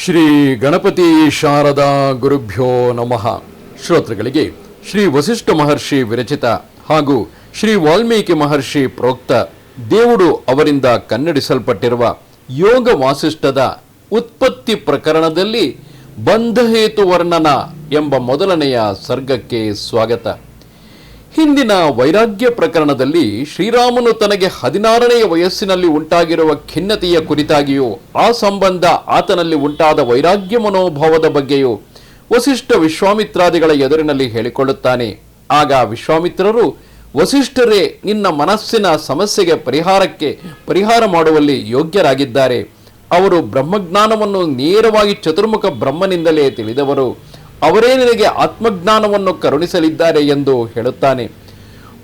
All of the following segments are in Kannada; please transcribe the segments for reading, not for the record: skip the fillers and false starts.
ಶ್ರೀ ಗಣಪತಿ ಶಾರದಾ ಗುರುಭ್ಯೋ ನಮಃ. ಶ್ರೋತೃಗಳಿಗೆ ಶ್ರೀ ವಸಿಷ್ಠ ಮಹರ್ಷಿ ವಿರಚಿತ ಹಾಗೂ ಶ್ರೀ ವಾಲ್ಮೀಕಿ ಮಹರ್ಷಿ ಪ್ರೋಕ್ತ ದೇವುಡು ಅವರಿಂದ ಕನ್ನಡಿಸಲ್ಪಟ್ಟಿರುವ ಯೋಗ ವಾಸಿಷ್ಠದ ಉತ್ಪತ್ತಿ ಪ್ರಕರಣದಲ್ಲಿ ಬಂಧಹೇತು ವರ್ಣನ ಎಂಬ ಮೊದಲನೆಯ ಸರ್ಗಕ್ಕೆ ಸ್ವಾಗತ. ಹಿಂದಿನ ವೈರಾಗ್ಯ ಪ್ರಕರಣದಲ್ಲಿ ಶ್ರೀರಾಮನು ತನಗೆ 16ನೇ ವಯಸ್ಸಿನಲ್ಲಿ ಉಂಟಾಗಿರುವ ಖಿನ್ನತೆಯ ಕುರಿತಾಗಿಯೂ ಆ ಸಂಬಂಧ ಆತನಲ್ಲಿ ಉಂಟಾದ ವೈರಾಗ್ಯ ಮನೋಭಾವದ ಬಗ್ಗೆಯೂ ವಸಿಷ್ಠ ವಿಶ್ವಾಮಿತ್ರಾದಿಗಳ ಎದುರಿನಲ್ಲಿ ಹೇಳಿಕೊಳ್ಳುತ್ತಾನೆ. ಆಗ ವಿಶ್ವಾಮಿತ್ರರು, ವಸಿಷ್ಠರೇ ನಿನ್ನ ಮನಸ್ಸಿನ ಸಮಸ್ಯೆಗೆ ಪರಿಹಾರ ಮಾಡುವಲ್ಲಿ ಯೋಗ್ಯರಾಗಿದ್ದಾರೆ. ಅವರು ಬ್ರಹ್ಮಜ್ಞಾನವನ್ನು ನೇರವಾಗಿ ಚತುರ್ಮುಖ ಬ್ರಹ್ಮನಿಂದಲೇ ತಿಳಿದವರು. ಅವರೇ ನಿನಗೆ ಆತ್ಮಜ್ಞಾನವನ್ನು ಕರುಣಿಸಲಿದ್ದಾರೆ ಎಂದು ಹೇಳುತ್ತಾನೆ.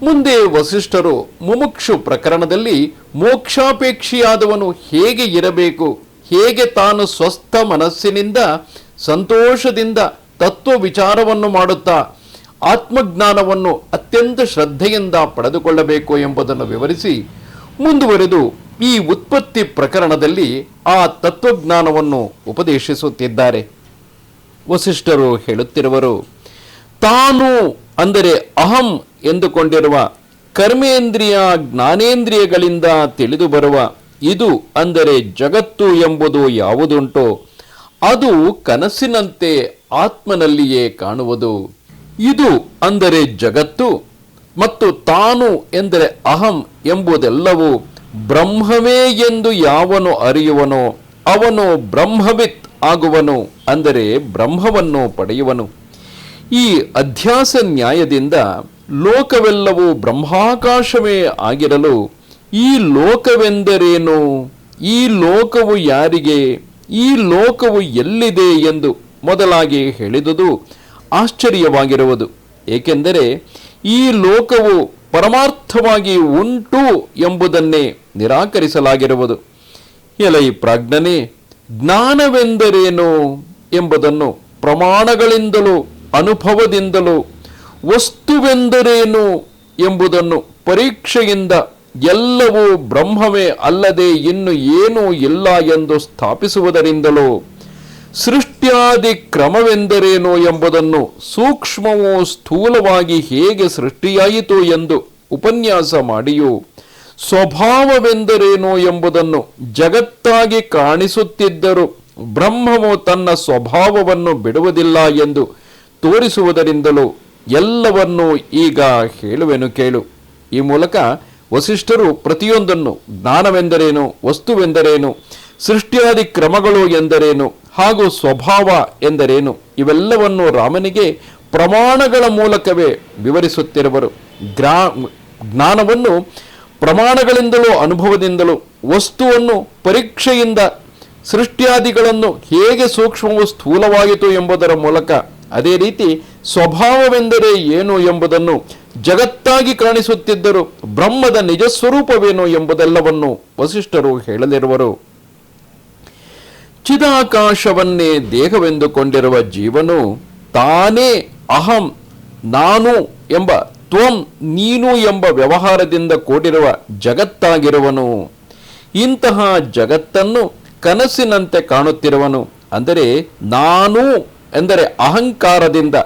ಮುಂದೆ ವಸಿಷ್ಠರು ಮುಮುಕ್ಷು ಪ್ರಕರಣದಲ್ಲಿ ಮೋಕ್ಷಾಪೇಕ್ಷಿಯಾದವನು ಹೇಗೆ ಇರಬೇಕು, ಹೇಗೆ ತಾನು ಸ್ವಸ್ಥ ಮನಸ್ಸಿನಿಂದ ಸಂತೋಷದಿಂದ ತತ್ವ ವಿಚಾರವನ್ನು ಮಾಡುತ್ತಾ ಆತ್ಮಜ್ಞಾನವನ್ನು ಅತ್ಯಂತ ಶ್ರದ್ಧೆಯಿಂದ ಪಡೆದುಕೊಳ್ಳಬೇಕು ಎಂಬುದನ್ನು ವಿವರಿಸಿ ಮುಂದುವರೆದು ಈ ಉತ್ಪತ್ತಿ ಪ್ರಕರಣದಲ್ಲಿ ಆ ತತ್ವಜ್ಞಾನವನ್ನು ಉಪದೇಶಿಸುತ್ತಿದ್ದಾರೆ. ವಸಿಷ್ಠರು ಹೇಳುತ್ತಿರುವರು, ತಾನು ಅಂದರೆ ಅಹಂ ಎಂದುಕೊಂಡಿರುವ ಕರ್ಮೇಂದ್ರಿಯ ಜ್ಞಾನೇಂದ್ರಿಯಗಳಿಂದ ತಿಳಿದು ಬರುವ ಇದು ಅಂದರೆ ಜಗತ್ತು ಎಂಬುದು ಯಾವುದುಂಟೋ ಅದು ಕನಸಿನಂತೆ ಆತ್ಮನಲ್ಲಿಯೇ ಕಾಣುವುದು. ಇದು ಅಂದರೆ ಜಗತ್ತು ಮತ್ತು ತಾನು ಎಂದರೆ ಅಹಂ ಎಂಬುದೆಲ್ಲವೂ ಬ್ರಹ್ಮವೇ ಎಂದು ಯಾವನು ಅರಿಯುವನೋ ಅವನು ಬ್ರಹ್ಮವಿತ್ ಆಗುವನು, ಅಂದರೆ ಬ್ರಹ್ಮವನ್ನು ಪಡೆಯುವನು. ಈ ಅಧ್ಯಾಸ ನ್ಯಾಯದಿಂದ ಲೋಕವೆಲ್ಲವೂ ಬ್ರಹ್ಮಾಕಾಶವೇ ಆಗಿರಲು ಈ ಲೋಕವೆಂದರೇನು, ಈ ಲೋಕವು ಯಾರಿಗೆ, ಈ ಲೋಕವು ಎಲ್ಲಿದೆ ಎಂದು ಮೊದಲಾಗಿ ಹೇಳಿದುದು ಆಶ್ಚರ್ಯವಾಗಿರುವುದು. ಏಕೆಂದರೆ ಈ ಲೋಕವು ಪರಮಾರ್ಥವಾಗಿ ಉಂಟು ಎಂಬುದನ್ನೇ ನಿರಾಕರಿಸಲಾಗಿರುವುದು. ಎಲೈ ಪ್ರಾಜ್ಞನೇ, ಜ್ಞಾನವೆಂದರೇನು ಎಂಬುದನ್ನು ಪ್ರಮಾಣಗಳಿಂದಲೂ ಅನುಭವದಿಂದಲೂ, ವಸ್ತುವೆಂದರೇನು ಎಂಬುದನ್ನು ಪರೀಕ್ಷೆಯಿಂದ ಎಲ್ಲವೂ ಬ್ರಹ್ಮವೇ ಅಲ್ಲದೆ ಇನ್ನು ಏನೂ ಇಲ್ಲ ಎಂದು ಸ್ಥಾಪಿಸುವುದರಿಂದಲೂ, ಸೃಷ್ಟ್ಯಾದಿ ಕ್ರಮವೆಂದರೇನು ಎಂಬುದನ್ನು ಸೂಕ್ಷ್ಮವೂ ಸ್ಥೂಲವಾಗಿ ಹೇಗೆ ಸೃಷ್ಟಿಯಾಯಿತು ಎಂದು ಉಪನ್ಯಾಸ ಮಾಡಿಯೂ, ಸ್ವಭಾವವೆಂದರೇನು ಎಂಬುದನ್ನು ಜಗತ್ತಾಗಿ ಕಾಣಿಸುತ್ತಿದ್ದರೂ ಬ್ರಹ್ಮವು ತನ್ನ ಸ್ವಭಾವವನ್ನು ಬಿಡುವುದಿಲ್ಲ ಎಂದು ತೋರಿಸುವುದರಿಂದಲೂ ಎಲ್ಲವನ್ನೂ ಈಗ ಹೇಳುವೆನು ಕೇಳು. ಈ ಮೂಲಕ ವಸಿಷ್ಠರು ಪ್ರತಿಯೊಂದನ್ನು ಜ್ಞಾನವೆಂದರೇನು, ವಸ್ತುವೆಂದರೇನು, ಸೃಷ್ಟಿಯಾದಿ ಕ್ರಮಗಳು ಎಂದರೇನು ಹಾಗೂ ಸ್ವಭಾವ ಎಂದರೇನು ಇವೆಲ್ಲವನ್ನು ರಾಮನಿಗೆ ಪ್ರಮಾಣಗಳ ಮೂಲಕವೇ ವಿವರಿಸುತ್ತಿರುವರು. ಜ್ಞಾನವನ್ನು ಪ್ರಮಾಣಗಳಿಂದಲೂ ಅನುಭವದಿಂದಲೂ, ವಸ್ತುವನ್ನು ಪರೀಕ್ಷೆಯಿಂದ, ಸೃಷ್ಟಿಯಾದಿಗಳನ್ನು ಹೇಗೆ ಸೂಕ್ಷ್ಮವು ಸ್ಥೂಲವಾಯಿತು ಎಂಬುದರ ಮೂಲಕ, ಅದೇ ರೀತಿ ಸ್ವಭಾವವೆಂದರೆ ಏನು ಎಂಬುದನ್ನು ಜಗತ್ತಾಗಿ ಕಾಣಿಸುತ್ತಿದ್ದರೂ ಬ್ರಹ್ಮದ ನಿಜಸ್ವರೂಪವೇನು ಎಂಬುದೆಲ್ಲವನ್ನು ವಸಿಷ್ಠರು ಹೇಳಲಿರುವರು. ಚಿದಾಕಾಶವನ್ನೇ ದೇಹವೆಂದುಕೊಂಡಿರುವ ಜೀವನು ತಾನೇ ಅಹಂ ನಾನು ಎಂಬ ತ್ವಂ ನೀನು ಎಂಬ ವ್ಯವಹಾರದಿಂದ ಕೂಡಿರುವ ಜಗತ್ತಾಗಿರುವನು. ಇಂತಹ ಜಗತ್ತನ್ನು ಕನಸಿನಂತೆ ಕಾಣುತ್ತಿರುವನು. ಅಂದರೆ ನಾನು ಎಂದರೆ ಅಹಂಕಾರದಿಂದ,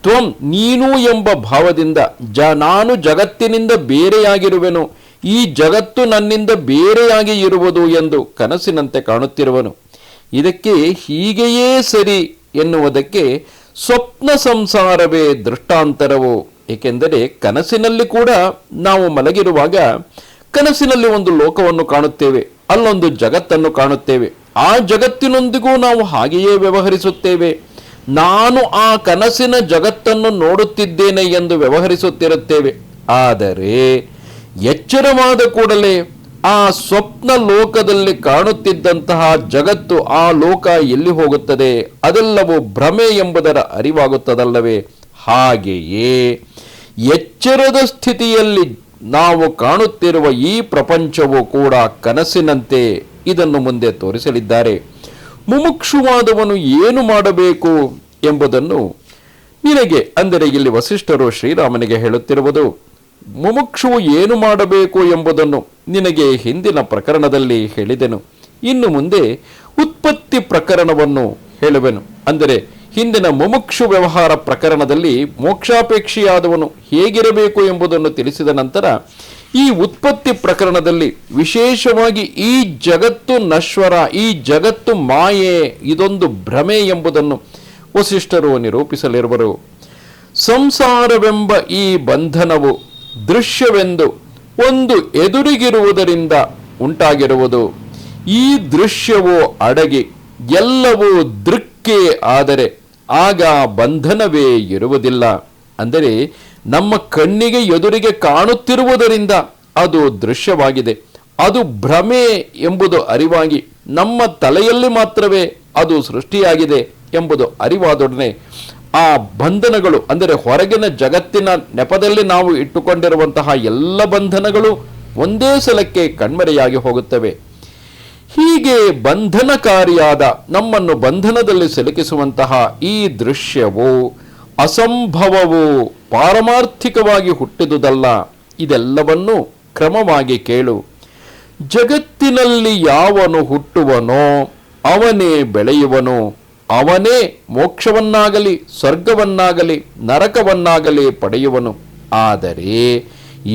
ತ್ವಂ ನೀನು ಎಂಬ ಭಾವದಿಂದ ನಾನು ಜಗತ್ತಿನಿಂದ ಬೇರೆಯಾಗಿರುವೆನು, ಈ ಜಗತ್ತು ನನ್ನಿಂದ ಬೇರೆಯಾಗಿ ಇರುವುದು ಎಂದು ಕನಸಿನಂತೆ ಕಾಣುತ್ತಿರುವನು. ಇದಕ್ಕೆ ಹೀಗೆಯೇ ಸರಿ ಎನ್ನುವುದಕ್ಕೆ ಸ್ವಪ್ನ ಸಂಸಾರವೇ ದೃಷ್ಟಾಂತರವು. ಏಕೆಂದರೆ ಕನಸಿನಲ್ಲಿ ಕೂಡ ನಾವು ಮಲಗಿರುವಾಗ ಕನಸಿನಲ್ಲಿ ಒಂದು ಲೋಕವನ್ನು ಕಾಣುತ್ತೇವೆ, ಅಲ್ಲೊಂದು ಜಗತ್ತನ್ನು ಕಾಣುತ್ತೇವೆ. ಆ ಜಗತ್ತಿನೊಂದಿಗೂ ನಾವು ಹಾಗೆಯೇ ವ್ಯವಹರಿಸುತ್ತೇವೆ. ನಾನು ಆ ಕನಸಿನ ಜಗತ್ತನ್ನು ನೋಡುತ್ತಿದ್ದೇನೆ ಎಂದು ವ್ಯವಹರಿಸುತ್ತಿರುತ್ತೇವೆ. ಆದರೆ ಎಚ್ಚರವಾದ ಕೂಡಲೇ ಆ ಸ್ವಪ್ನ ಲೋಕದಲ್ಲಿ ಕಾಣುತ್ತಿದ್ದಂತಹ ಜಗತ್ತು, ಆ ಲೋಕ ಎಲ್ಲಿ ಹೋಗುತ್ತದೆ, ಅದೆಲ್ಲವೂ ಭ್ರಮೆ ಎಂಬುದರ ಅರಿವಾಗುತ್ತದಲ್ಲವೇ? ಹಾಗೆಯೇ ಎಚ್ಚರದ ಸ್ಥಿತಿಯಲ್ಲಿ ನಾವು ಕಾಣುತ್ತಿರುವ ಈ ಪ್ರಪಂಚವು ಕೂಡ ಕನಸಿನಂತೆ ಇದನ್ನು ಮುಂದೆ ತೋರಿಸಲಿದ್ದಾರೆ. ಮುಮುಕ್ಷುವಾದವನು ಏನು ಮಾಡಬೇಕು ಎಂಬುದನ್ನು ನಿನಗೆ, ಅಂದರೆ ಇಲ್ಲಿ ವಸಿಷ್ಠರು ಶ್ರೀರಾಮನಿಗೆ ಹೇಳುತ್ತಿರುವುದು, ಮುಮುಕ್ಷುವು ಏನು ಮಾಡಬೇಕು ಎಂಬುದನ್ನು ನಿನಗೆ ಹಿಂದಿನ ಪ್ರಕರಣದಲ್ಲಿ ಹೇಳಿದೆನು. ಇನ್ನು ಮುಂದೆ ಉತ್ಪತ್ತಿ ಪ್ರಕರಣವನ್ನು ಹೇಳುವೆನು. ಅಂದರೆ ಹಿಂದಿನ ಮುಮುಕ್ಷು ವ್ಯವಹಾರ ಪ್ರಕರಣದಲ್ಲಿ ಮೋಕ್ಷಾಪೇಕ್ಷಿಯಾದವನು ಹೇಗಿರಬೇಕು ಎಂಬುದನ್ನು ತಿಳಿಸಿದ ನಂತರ ಈ ಉತ್ಪತ್ತಿ ಪ್ರಕರಣದಲ್ಲಿ ವಿಶೇಷವಾಗಿ ಈ ಜಗತ್ತು ನಶ್ವರ, ಈ ಜಗತ್ತು ಮಾಯೆ, ಇದೊಂದು ಭ್ರಮೆ ಎಂಬುದನ್ನು ವಸಿಷ್ಠರು ನಿರೂಪಿಸಲಿರುವರು. ಸಂಸಾರವೆಂಬ ಈ ಬಂಧನವು ದೃಶ್ಯವೆಂದು ಒಂದು ಎದುರಿಗಿರುವುದರಿಂದ ಉಂಟಾಗಿರುವುದು. ಈ ದೃಶ್ಯವು ಅಡಗಿ ಎಲ್ಲವೂ ದೃಕ್ಕೆ ಆದರೆ ಆಗ ಬಂಧನವೇ ಇರುವುದಿಲ್ಲ. ಅಂದರೆ ನಮ್ಮ ಕಣ್ಣಿಗೆ ಎದುರಿಗೆ ಕಾಣುತ್ತಿರುವುದರಿಂದ ಅದು ದೃಶ್ಯವಾಗಿದೆ, ಅದು ಭ್ರಮೆ ಎಂಬುದು ಅರಿವಾಗಿ ನಮ್ಮ ತಲೆಯಲ್ಲಿ ಮಾತ್ರವೇ ಅದು ಸೃಷ್ಟಿಯಾಗಿದೆ ಎಂಬುದು ಅರಿವಾದೊಡನೆ ಆ ಬಂಧನಗಳು, ಅಂದರೆ ಹೊರಗಿನ ಜಗತ್ತಿನ ನೆಪದಲ್ಲಿ ನಾವು ಇಟ್ಟುಕೊಂಡಿರುವಂತಹ ಎಲ್ಲ ಬಂಧನಗಳು ಒಂದೇ ಸಲಕ್ಕೆ ಕಣ್ಮರೆಯಾಗಿ ಹೋಗುತ್ತವೆ. ಹೀಗೆ ಬಂಧನಕಾರಿಯಾದ, ನಮ್ಮನ್ನು ಬಂಧನದಲ್ಲಿ ಸಿಲುಕಿಸುವಂತಹ ಈ ದೃಶ್ಯವು ಅಸಂಭವವು, ಪಾರಮಾರ್ಥಿಕವಾಗಿ ಹುಟ್ಟಿದುದಲ್ಲ. ಇದೆಲ್ಲವನ್ನು ಕ್ರಮವಾಗಿ ಕೇಳು. ಜಗತ್ತಿನಲ್ಲಿ ಯಾವನು ಹುಟ್ಟುವನೋ ಅವನೇ ಬೆಳೆಯುವನು, ಅವನೇ ಮೋಕ್ಷವನ್ನಾಗಲಿ ಸ್ವರ್ಗವನ್ನಾಗಲಿ ನರಕವನ್ನಾಗಲಿ ಪಡೆಯುವನು. ಆದರೆ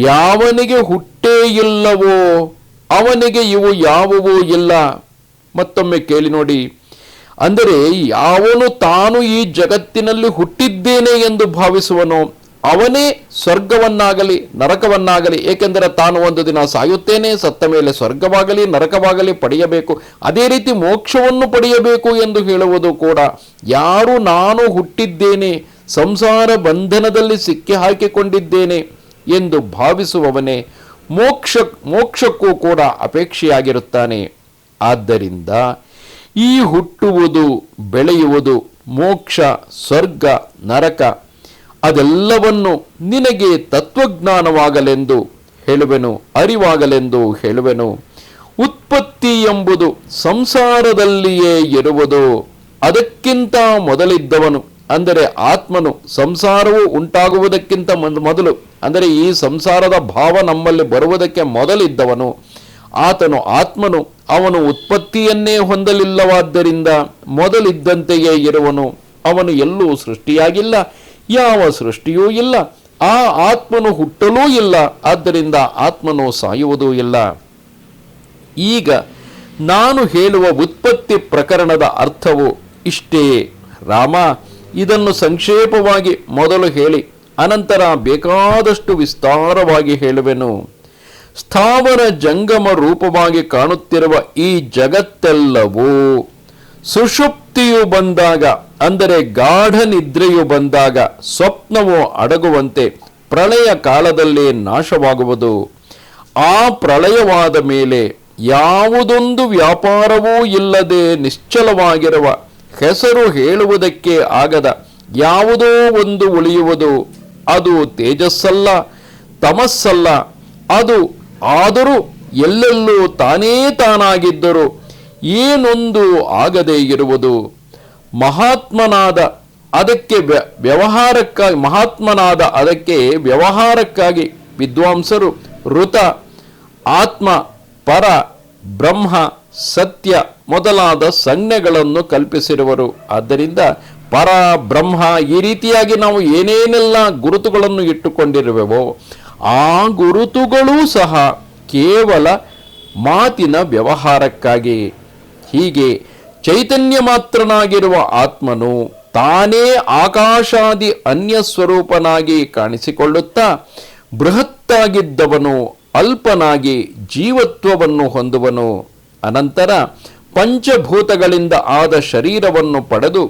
ಯಾವನಿಗೆ ಹುಟ್ಟೇ ಇಲ್ಲವೋ ಅವನಿಗೆ ಇವು ಯಾವುವೂ ಇಲ್ಲ. ಮತ್ತೊಮ್ಮೆ ಕೇಳಿ ನೋಡಿ. ಅಂದರೆ ಯಾವನು ತಾನು ಈ ಜಗತ್ತಿನಲ್ಲಿ ಹುಟ್ಟಿದ್ದೇನೆ ಎಂದು ಭಾವಿಸುವನೋ ಅವನೇ ಸ್ವರ್ಗವನ್ನಾಗಲಿ ನರಕವನ್ನಾಗಲಿ, ಏಕೆಂದರೆ ತಾನು ಒಂದು ದಿನ ಸಾಯುತ್ತೇನೆ, ಸತ್ತ ಮೇಲೆ ಸ್ವರ್ಗವಾಗಲಿ ನರಕವಾಗಲಿ ಪಡೆಯಬೇಕು, ಅದೇ ರೀತಿ ಮೋಕ್ಷವನ್ನು ಪಡೆಯಬೇಕು ಎಂದು ಹೇಳುವುದು ಕೂಡ ಯಾರು ನಾನು ಹುಟ್ಟಿದ್ದೇನೆ, ಸಂಸಾರ ಬಂಧನದಲ್ಲಿ ಸಿಕ್ಕಿ ಹಾಕಿಕೊಂಡಿದ್ದೇನೆ ಎಂದು ಭಾವಿಸುವವನೇ ಮೋಕ್ಷಕ್ಕೂ ಕೂಡ ಅಪೇಕ್ಷೆಯಾಗಿರುತ್ತಾನೆ. ಆದ್ದರಿಂದ ಈ ಹುಟ್ಟುವುದು, ಬೆಳೆಯುವುದು, ಮೋಕ್ಷ, ಸ್ವರ್ಗ, ನರಕ ಅದೆಲ್ಲವನ್ನು ನಿನಗೆ ತತ್ವಜ್ಞಾನವಾಗಲೆಂದು ಹೇಳುವೆನು, ಅರಿವಾಗಲೆಂದು ಹೇಳುವೆನು. ಉತ್ಪತ್ತಿ ಎಂಬುದು ಸಂಸಾರದಲ್ಲಿಯೇ ಇರುವುದು. ಅದಕ್ಕಿಂತ ಮೊದಲಿದ್ದವನು ಅಂದರೆ ಆತ್ಮನು ಸಂಸಾರವು ಉಂಟಾಗುವುದಕ್ಕಿಂತ ಮೊದಲು, ಅಂದರೆ ಈ ಸಂಸಾರದ ಭಾವ ನಮ್ಮಲ್ಲಿ ಬರುವುದಕ್ಕೆ ಮೊದಲಿದ್ದವನು ಆತನು ಆತ್ಮನು. ಅವನು ಉತ್ಪತ್ತಿಯನ್ನೇ ಹೊಂದಲಿಲ್ಲವಾದ್ದರಿಂದ ಮೊದಲಿದ್ದಂತೆಯೇ ಇರುವನು. ಅವನು ಎಲ್ಲೂ ಸೃಷ್ಟಿಯಾಗಿಲ್ಲ, ಯಾವ ಸೃಷ್ಟಿಯೂ ಇಲ್ಲ. ಆ ಆತ್ಮನು ಹುಟ್ಟಲೂ ಇಲ್ಲ, ಆದ್ದರಿಂದ ಆತ್ಮನು ಸಾಯುವುದೂ ಇಲ್ಲ. ಈಗ ನಾನು ಹೇಳುವ ಉತ್ಪತ್ತಿ ಪ್ರಕರಣದ ಅರ್ಥವು ಇಷ್ಟೇ ರಾಮ. ಇದನ್ನು ಸಂಕ್ಷೇಪವಾಗಿ ಮೊದಲು ಹೇಳಿ ಅನಂತರ ಬೇಕಾದಷ್ಟು ವಿಸ್ತಾರವಾಗಿ ಹೇಳುವೆನು. ಸ್ಥಾವರ ಜಂಗಮ ರೂಪವಾಗಿ ಕಾಣುತ್ತಿರುವ ಈ ಜಗತ್ತೆಲ್ಲವೂ ಸುಷುಪ್ತಿಯು ಬಂದಾಗ, ಅಂದರೆ ಗಾಢ ನಿದ್ರೆಯು ಬಂದಾಗ, ಸ್ವಪ್ನವು ಅಡಗುವಂತೆ ಪ್ರಳಯ ಕಾಲದಲ್ಲಿ ನಾಶವಾಗುವುದು. ಆ ಪ್ರಳಯವಾದ ಮೇಲೆ ಯಾವುದೊಂದು ವ್ಯಾಪಾರವೂ ಇಲ್ಲದೆ ನಿಶ್ಚಲವಾಗಿರುವ, ಹೆಸರು ಹೇಳುವುದಕ್ಕೆ ಆಗದ ಯಾವುದೋ ಒಂದು ಉಳಿಯುವುದು. ಅದು ತೇಜಸ್ಸಲ್ಲ, ತಮಸ್ಸಲ್ಲ. ಅದು ಆದರೂ ಎಲ್ಲೆಲ್ಲೂ ತಾನೇ ತಾನಾಗಿದ್ದರೂ ಏನೊಂದು ಆಗದೇ ಇರುವುದು. ಮಹಾತ್ಮನಾದ ಅದಕ್ಕೆ ವ್ಯವಹಾರಕ್ಕಾಗಿ ವಿದ್ವಾಂಸರು ಋತ, ಆತ್ಮ, ಪರ, ಬ್ರಹ್ಮ, ಸತ್ಯ ಮೊದಲಾದ ಸಂಜ್ಞೆಗಳನ್ನು ಕಲ್ಪಿಸಿರುವರು. ಆದ್ದರಿಂದ ಪರ, ಬ್ರಹ್ಮ ಈ ರೀತಿಯಾಗಿ ನಾವು ಏನೇನೆಲ್ಲ ಗುರುತುಗಳನ್ನು ಇಟ್ಟುಕೊಂಡಿರುವೆವೋ ಆ ಗುರುತುಗಳೂ ಸಹ ಕೇವಲ ಮಾತಿನ ವ್ಯವಹಾರಕ್ಕಾಗಿ. ಹೀಗೆ ಚೈತನ್ಯ ಮಾತ್ರನಾಗಿರುವ ಆತ್ಮನು ತಾನೇ ಆಕಾಶಾದಿ ಅನ್ಯ ಸ್ವರೂಪನಾಗಿ ಕಾಣಿಸಿಕೊಳ್ಳುತ್ತಾ ಬೃಹತ್ತಾಗಿದ್ದವನು ಅಲ್ಪನಾಗಿ ಜೀವತ್ವವನ್ನು ಹೊಂದುವನು. ಅನಂತರ ಪಂಚಭೂತಗಳಿಂದ ಆದ ಶರೀರವನ್ನು ಪಡೆದು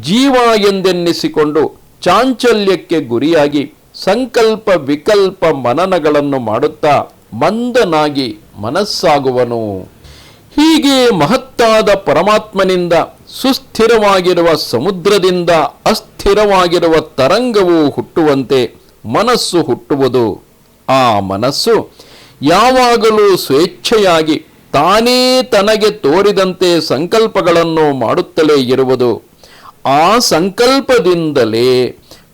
ಜೀವ ಎಂದೆನ್ನಿಸಿಕೊಂಡು ಚಾಂಚಲ್ಯಕ್ಕೆ ಗುರಿಯಾಗಿ ಸಂಕಲ್ಪ ವಿಕಲ್ಪ ಮನನಗಳನ್ನು ಮಾಡುತ್ತಾ ಮಂದನಾಗಿ ಮನಸ್ಸಾಗುವನು. ಹೀಗೆ ಮಹತ್ತಾದ ಪರಮಾತ್ಮನಿಂದ ಸುಸ್ಥಿರವಾಗಿರುವ ಸಮುದ್ರದಿಂದ ಅಸ್ಥಿರವಾಗಿರುವ ತರಂಗವು ಹುಟ್ಟುವಂತೆ ಮನಸ್ಸು ಹುಟ್ಟುವುದು. ಆ ಮನಸ್ಸು ಯಾವಾಗಲೂ ಸ್ವೇಚ್ಛೆಯಾಗಿ ತಾನೇ ತನಗೆ ತೋರಿದಂತೆ ಸಂಕಲ್ಪಗಳನ್ನು ಮಾಡುತ್ತಲೇ ಇರುವುದು. ಆ ಸಂಕಲ್ಪದಿಂದಲೇ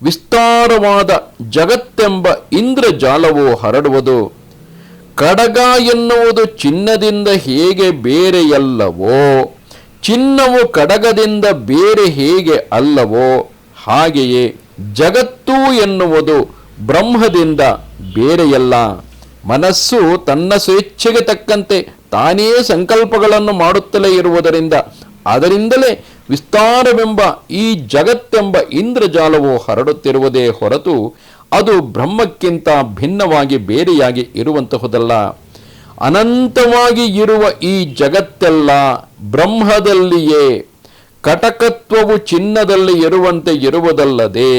ವಿಸ್ತಾರವಾದ ಜಗತ್ತೆಂಬ ಇಂದ್ರಜಾಲವು ಹರಡುವುದು. ಕಡಗ ಎನ್ನುವುದು ಚಿನ್ನದಿಂದ ಹೇಗೆ ಬೇರೆಯಲ್ಲವೋ ಚಿನ್ನವು ಕಡಗದಿಂದ ಬೇರೆ ಹೇಗೆ ಅಲ್ಲವೋ ಹಾಗೆಯೇ ಜಗತ್ತು ಎನ್ನುವುದು ಬ್ರಹ್ಮದಿಂದ ಬೇರೆಯಲ್ಲ. ಮನಸ್ಸು ತನ್ನ ಸ್ವೇಚ್ಛೆಗೆ ತಕ್ಕಂತೆ ತಾನೇ ಸಂಕಲ್ಪಗಳನ್ನು ಮಾಡುತ್ತಲೇ ಇರುವುದರಿಂದ ಅದರಿಂದಲೇ ವಿಸ್ತಾರವೆಂಬ ಈ ಜಗತ್ತೆಂಬ ಇಂದ್ರಜಾಲವು ಹರಡುತ್ತಿರುವುದೇ ಹೊರತು ಅದು ಬ್ರಹ್ಮಕ್ಕಿಂತ ಭಿನ್ನವಾಗಿ ಬೇರೆಯಾಗಿ ಇರುವಂತಹುದಲ್ಲ. ಅನಂತವಾಗಿ ಇರುವ ಈ ಜಗತ್ತೆಲ್ಲ ಬ್ರಹ್ಮದಲ್ಲಿಯೇ. ಕಟಕತ್ವವು ಚಿನ್ನದಲ್ಲಿ ಇರುವಂತೆ ಇರುವುದಲ್ಲದೆ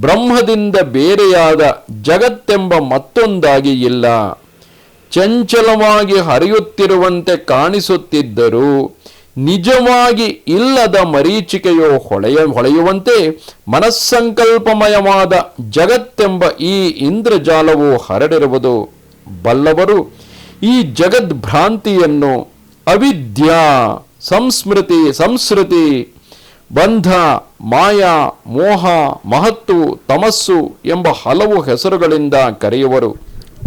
ಬ್ರಹ್ಮದಿಂದ ಬೇರೆಯಾದ ಜಗತ್ತೆಂಬ ಮತ್ತೊಂದಾಗಿ ಇಲ್ಲ. ಚಂಚಲವಾಗಿ ಹರಿಯುತ್ತಿರುವಂತೆ ಕಾಣಿಸುತ್ತಿದ್ದರೂ ನಿಜವಾಗಿ ಇಲ್ಲದ ಮರೀಚಿಕೆಯೋ ಹೊಳೆಯುವಂತೆ ಮನಸ್ಸಂಕಲ್ಪಮಯವಾದ ಜಗತ್ತೆಂಬ ಈ ಇಂದ್ರಜಾಲವು ಹರಡಿರುವುದು. ಬಲ್ಲವರು ಈ ಜಗದ್ಭ್ರಾಂತಿಯನ್ನು ಅವಿದ್ಯಾ, ಸಂಸ್ಮೃತಿ, ಬಂಧ, ಮಾಯಾ, ಮೋಹ, ಮಹತ್ತು, ತಮಸ್ಸು ಎಂಬ ಹಲವು ಹೆಸರುಗಳಿಂದ ಕರೆಯುವರು.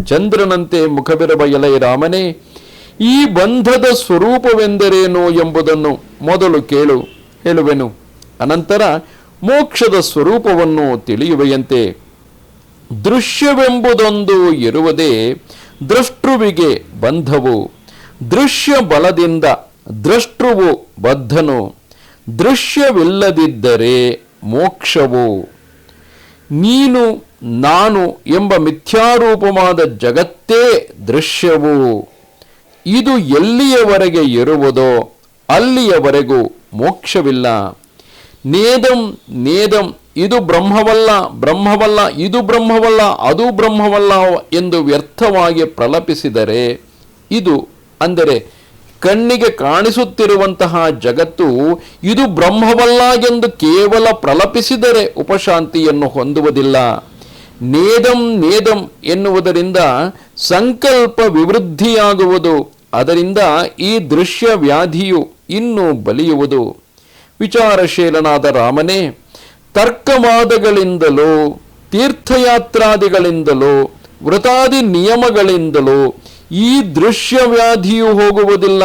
ಚಂದ್ರನಂತೆ ಮುಖವಿರುವ ಎಲೆ ರಾಮನೇ, ಈ ಬಂಧದ ಸ್ವರೂಪವೆಂದರೇನು ಎಂಬುದನ್ನು ಮೊದಲು ಹೇಳುವೆನು. ಅನಂತರ ಮೋಕ್ಷದ ಸ್ವರೂಪವನ್ನು ತಿಳಿಯುವೆಯಂತೆ. ದೃಶ್ಯವೆಂಬುದೊಂದು ಇರುವುದೇ ದ್ರಷ್ಟೃವಿಗೆ ಬಂಧವು. ದೃಶ್ಯ ಬಲದಿಂದ ದ್ರಷ್ಟೃವು ಬದ್ಧನು. ದೃಶ್ಯವಿಲ್ಲದಿದ್ದರೆ ಮೋಕ್ಷವು. ನೀನು ನಾನು ಎಂಬ ಮಿಥ್ಯಾರೂಪವಾದ ಜಗತ್ತೇ ದೃಶ್ಯವು. ಇದು ಎಲ್ಲಿಯವರೆಗೆ ಇರುವುದೋ ಅಲ್ಲಿಯವರೆಗೂ ಮೋಕ್ಷವಿಲ್ಲ. ನೇದಂ ಇದು ಬ್ರಹ್ಮವಲ್ಲ ಇದು ಬ್ರಹ್ಮವಲ್ಲ ಅದು ಬ್ರಹ್ಮವಲ್ಲ ಎಂದು ವ್ಯರ್ಥವಾಗಿ ಪ್ರಲಪಿಸಿದರೆ, ಇದು ಅಂದರೆ ಕಣ್ಣಿಗೆ ಕಾಣಿಸುತ್ತಿರುವಂತಹ ಜಗತ್ತು ಇದು ಬ್ರಹ್ಮವಲ್ಲ ಎಂದು ಕೇವಲ ಪ್ರಲಪಿಸಿದರೆ ಉಪಶಾಂತಿಯನ್ನು ಹೊಂದುವುದಿಲ್ಲ. ನೇದಂ ಎನ್ನುವುದರಿಂದ ಸಂಕಲ್ಪ ವಿವೃದ್ಧಿಯಾಗುವುದು. ಅದರಿಂದ ಈ ದೃಶ್ಯ ವ್ಯಾಧಿಯು ಇನ್ನೂ ಬಲಿಯುವುದು. ವಿಚಾರಶೀಲನಾದ ರಾಮನೇ, ತರ್ಕವಾದಗಳಿಂದಲೋ ತೀರ್ಥಯಾತ್ರಾದಿಗಳಿಂದಲೋ ವೃತಾದಿ ನಿಯಮಗಳಿಂದಲೋ ಈ ದೃಶ್ಯ ವ್ಯಾಧಿಯು ಹೋಗುವುದಿಲ್ಲ.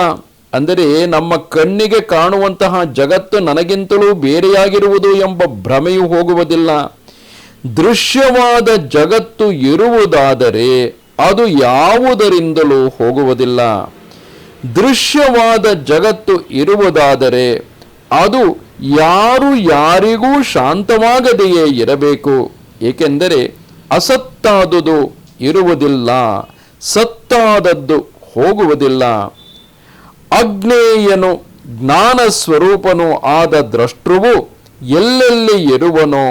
ಅಂದರೆ ನಮ್ಮ ಕಣ್ಣಿಗೆ ಕಾಣುವಂತಹ ಜಗತ್ತು ನನಗಿಂತಲೂ ಬೇರೆಯಾಗಿರುವುದು ಎಂಬ ಭ್ರಮೆಯು ಹೋಗುವುದಿಲ್ಲ. ದೃಶ್ಯವಾದ ಜಗತ್ತು ಇರುವುದಾದರೆ ಅದು ಯಾವುದರಿಂದಲೂ ಹೋಗುವುದಿಲ್ಲ. ದೃಶ್ಯವಾದ ಜಗತ್ತು ಇರುವುದಾದರೆ ಅದು ಯಾರಿಗೂ ಶಾಂತವಾಗದೆಯೇ ಇರಬೇಕು. ಏಕೆಂದರೆ ಅಸತ್ತಾದುದು ಇರುವುದಿಲ್ಲ, ಸತ್ತಾದದ್ದು ಹೋಗುವುದಿಲ್ಲ. ಅಜ್ಞೇಯನು ಜ್ಞಾನ ಸ್ವರೂಪನೂ ಆದ ದ್ರಷ್ಟೃವು ಎಲ್ಲೆಲ್ಲಿ ಇರುವನೋ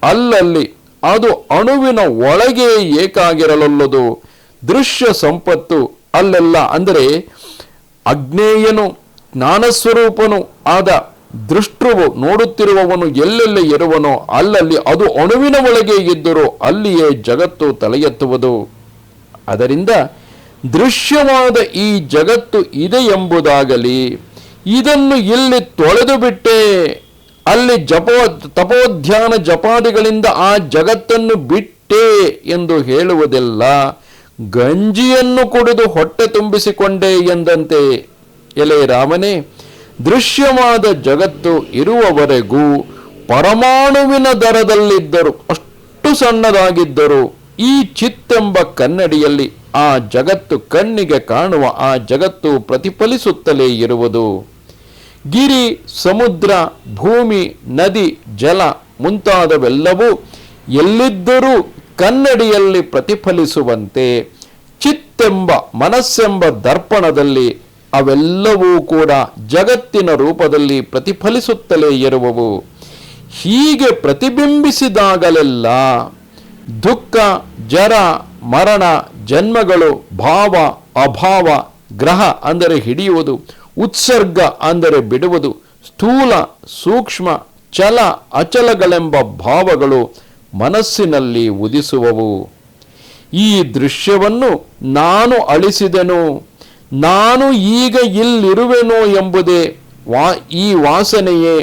ಅಲ್ಲಲ್ಲಿ ಅದು ಅಣುವಿನ ಒಳಗೆ ಏಕಾಗಿರಲೊಲ್ಲದು. ದೃಶ್ಯ ಸಂಪತ್ತು ಅಲ್ಲೆಲ್ಲ, ಅಂದರೆ ಅಜ್ಞೇಯನು ಜ್ಞಾನಸ್ವರೂಪನು ಆದ ದೃಷ್ಟೃವು ನೋಡುತ್ತಿರುವವನು ಎಲ್ಲೆಲ್ಲಿ ಇರುವನೋ ಅಲ್ಲಲ್ಲಿ ಅದು ಅಣುವಿನ ಒಳಗೆ ಇದ್ದರೂ ಅಲ್ಲಿಯೇ ಜಗತ್ತು ತಲೆ ಎತ್ತುವುದು. ಅದರಿಂದ ದೃಶ್ಯವಾದ ಈ ಜಗತ್ತು ಇದೆ ಎಂಬುದಾಗಲಿ, ಇದನ್ನು ಇಲ್ಲಿ ತೊಳೆದು ಬಿಟ್ಟೆ, ಅಲ್ಲಿ ತಪೋಧ್ಯಾನ ಜಪಾದಿಗಳಿಂದ ಆ ಜಗತ್ತನ್ನು ಬಿಟ್ಟೆ ಎಂದು ಹೇಳುವುದೆಲ್ಲ ಗಂಜಿಯನ್ನು ಕುಡಿದು ಹೊಟ್ಟೆ ತುಂಬಿಸಿಕೊಂಡೆ ಎಂದಂತೆ. ಎಲೆ ರಾಮನೇ, ದೃಶ್ಯವಾದ ಜಗತ್ತು ಇರುವವರೆಗೂ ಪರಮಾಣುವಿನ ದರದಲ್ಲಿದ್ದರು, ಅಷ್ಟು ಸಣ್ಣದಾಗಿದ್ದರು, ಈ ಚಿತ್ತೆಂಬ ಕನ್ನಡಿಯಲ್ಲಿ ಆ ಜಗತ್ತು ಕಣ್ಣಿಗೆ ಕಾಣುವ ಆ ಜಗತ್ತು ಪ್ರತಿಫಲಿಸುತ್ತಲೇ ಇರುವುದು. ಗಿರಿ, ಸಮುದ್ರ, ಭೂಮಿ, ನದಿ, ಜಲ ಮುಂತಾದವೆಲ್ಲವೂ ಎಲ್ಲಿದ್ದರೂ ಕನ್ನಡಿಯಲ್ಲಿ ಪ್ರತಿಫಲಿಸುವಂತೆ ಚಿತ್ತೆಂಬ ಮನಸ್ಸೆಂಬ ದರ್ಪಣದಲ್ಲಿ ಅವೆಲ್ಲವೂ ಕೂಡ ಜಗತ್ತಿನ ರೂಪದಲ್ಲಿ ಪ್ರತಿಫಲಿಸುತ್ತಲೇ ಇರುವವು. ಹೀಗೆ ಪ್ರತಿಬಿಂಬಿಸಿದಾಗಲೆಲ್ಲ ದುಃಖ, ಜರ, ಮರಣ, ಜನ್ಮಗಳು, ಭಾವ, ಅಭಾವ, ಗ್ರಹ ಅಂದರೆ ಹಿಡಿಯುವುದು, ಉತ್ಸರ್ಗ ಅಂದರೆ ಬಿಡುವುದು, ಸ್ಥೂಲ, ಸೂಕ್ಷ್ಮ, ಚಲ, ಅಚಲಗಳೆಂಬ ಭಾವಗಳು ಮನಸ್ಸಿನಲ್ಲಿ ಉದಿಸುವವು. ಈ ದೃಶ್ಯವನ್ನು ನಾನು ಅಳಿಸಿದೆನು, ನಾನು ಈಗ ಇಲ್ಲಿರುವೆನೋ ಎಂಬುದೇ ಈ ವಾಸನೆಯೇ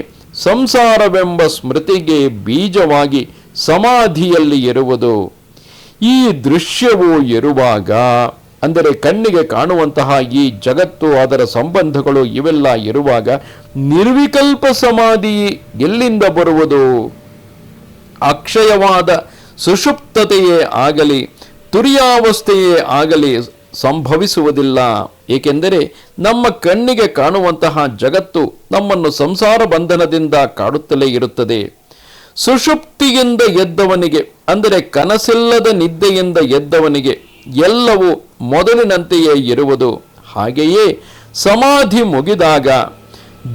ಸಂಸಾರವೆಂಬ ಸ್ಮೃತಿಗೆ ಬೀಜವಾಗಿ ಸಮಾಧಿಯಲ್ಲಿ ಇರುವುದು. ಈ ದೃಶ್ಯವು ಇರುವಾಗ ಅಂದರೆ ಕಣ್ಣಿಗೆ ಕಾಣುವಂತಹ ಈ ಜಗತ್ತು, ಅದರ ಸಂಬಂಧಗಳು ಇವೆಲ್ಲ ಇರುವಾಗ ನಿರ್ವಿಕಲ್ಪ ಸಮಾಧಿ ಎಲ್ಲಿಂದ ಬರುವುದು? ಅಕ್ಷಯವಾದ ಸುಷುಪ್ತತೆಯೇ ಆಗಲಿ ತುರಿಯಾವಸ್ಥೆಯೇ ಆಗಲಿ ಸಂಭವಿಸುವುದಿಲ್ಲ. ಏಕೆಂದರೆ ನಮ್ಮ ಕಣ್ಣಿಗೆ ಕಾಣುವಂತಹ ಜಗತ್ತು ನಮ್ಮನ್ನು ಸಂಸಾರ ಬಂಧನದಿಂದ ಕಾಡುತ್ತಲೇ ಇರುತ್ತದೆ. ಸುಷುಪ್ತಿಯಿಂದ ಎದ್ದವನಿಗೆ, ಅಂದರೆ ಕನಸಿಲ್ಲದ ನಿದ್ದೆಯಿಂದ ಎದ್ದವನಿಗೆ ಎಲ್ಲವೂ ಮೊದಲಿನಂತೆಯೇ ಇರುವುದು. ಹಾಗೆಯೇ ಸಮಾಧಿ ಮುಗಿದಾಗ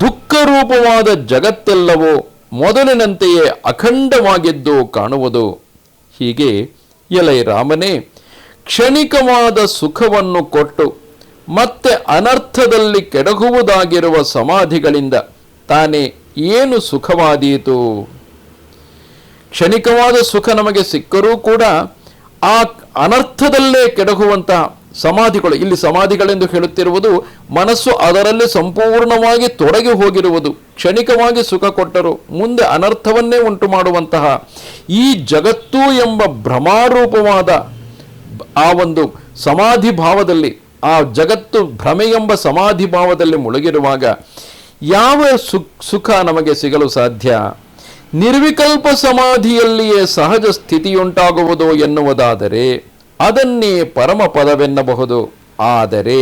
ದುಃಖರೂಪವಾದ ಜಗತ್ತೆಲ್ಲವೂ ಮೊದಲಿನಂತೆಯೇ ಅಖಂಡವಾಗಿದ್ದು ಕಾಣುವುದು. ಹೀಗೆ ಎಲೈ ರಾಮನೇ, ಕ್ಷಣಿಕವಾದ ಸುಖವನ್ನು ಕೊಟ್ಟು ಮತ್ತೆ ಅನರ್ಥದಲ್ಲಿ ಕೆಡಹುವುದಾಗಿರುವ ಸಮಾಧಿಗಳಿಂದ ತಾನೇ ಏನು ಸುಖವಾದೀತು? ಕ್ಷಣಿಕವಾದ ಸುಖ ನಮಗೆ ಸಿಕ್ಕರೂ ಕೂಡ ಆ ಅನರ್ಥದಲ್ಲೇ ಕೆಡಹುವಂತಹ ಸಮಾಧಿಗಳು, ಇಲ್ಲಿ ಸಮಾಧಿಗಳೆಂದು ಹೇಳುತ್ತಿರುವುದು ಮನಸ್ಸು ಅದರಲ್ಲಿ ಸಂಪೂರ್ಣವಾಗಿ ತೊಡಗಿ ಹೋಗಿರುವುದು. ಕ್ಷಣಿಕವಾಗಿ ಸುಖ ಕೊಟ್ಟರು ಮುಂದೆ ಅನರ್ಥವನ್ನೇ ಉಂಟು ಮಾಡುವಂತಹ ಈ ಜಗತ್ತು ಎಂಬ ಭ್ರಮಾರೂಪವಾದ ಆ ಒಂದು ಸಮಾಧಿ ಭಾವದಲ್ಲಿ, ಆ ಜಗತ್ತು ಭ್ರಮೆ ಎಂಬ ಸಮಾಧಿ ಭಾವದಲ್ಲಿ ಮುಳುಗಿರುವಾಗ ಯಾವ ಸುಖ ನಮಗೆ ಸಿಗಲು ಸಾಧ್ಯ? ನಿರ್ವಿಕಲ್ಪ ಸಮಾಧಿಯಲ್ಲಿಯೇ ಸಹಜ ಸ್ಥಿತಿಯುಂಟಾಗುವುದು ಎನ್ನುವುದಾದರೆ ಅದನ್ನೇ ಪರಮ ಪದವೆನ್ನಬಹುದು. ಆದರೆ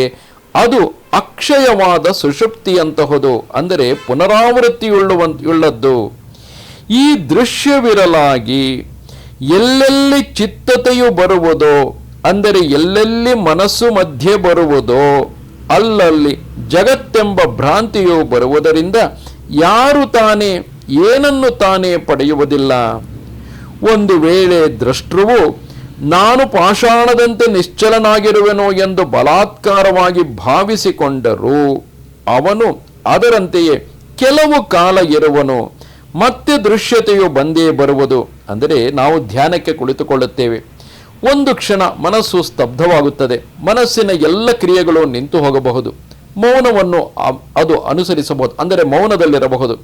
ಅದು ಅಕ್ಷಯವಾದ ಸುಷುಪ್ತಿಯಂತಹುದು, ಅಂದರೆ ಪುನರಾವೃತ್ತಿಯುಳ್ಳದ್ದು. ಈ ದೃಶ್ಯವಿರಲಾಗಿ ಎಲ್ಲೆಲ್ಲಿ ಚಿತ್ತತೆಯು ಬರುವುದೋ, ಅಂದರೆ ಎಲ್ಲೆಲ್ಲಿ ಮನಸ್ಸು ಮಧ್ಯೆ ಬರುವುದೋ ಅಲ್ಲಲ್ಲಿ ಜಗತ್ತೆಂಬ ಭ್ರಾಂತಿಯು ಬರುವುದರಿಂದ ಯಾರು ತಾನೇ ಏನನ್ನು ತಾನೇ ಪಡೆಯುವುದಿಲ್ಲ. ಒಂದು ವೇಳೆ ದ್ರಷ್ಟೃವು ನಾನು ಪಾಷಾಣದಂತೆ ನಿಶ್ಚಲನಾಗಿರುವೆನೋ ಎಂದು ಬಲಾತ್ಕಾರವಾಗಿ ಭಾವಿಸಿಕೊಂಡರೂ ಅವನು ಅದರಂತೆಯೇ ಕೆಲವು ಕಾಲ ಇರುವನು, ಮತ್ತೆ ದೃಶ್ಯತೆಯು ಬಂದೇ ಬರುವುದು. ಅಂದರೆ ನಾವು ಧ್ಯಾನಕ್ಕೆ ಕುಳಿತುಕೊಳ್ಳುತ್ತೇವೆ, ಒಂದು ಕ್ಷಣ ಮನಸ್ಸು ಸ್ತಬ್ಧವಾಗುತ್ತದೆ, ಮನಸ್ಸಿನ ಎಲ್ಲ ಕ್ರಿಯೆಗಳು ನಿಂತು ಹೋಗಬಹುದು, ಮೌನವನ್ನು ಅದು ಅನುಸರಿಸಬಹುದು, ಅಂದರೆ ಮೌನದಲ್ಲಿರಬಹುದು.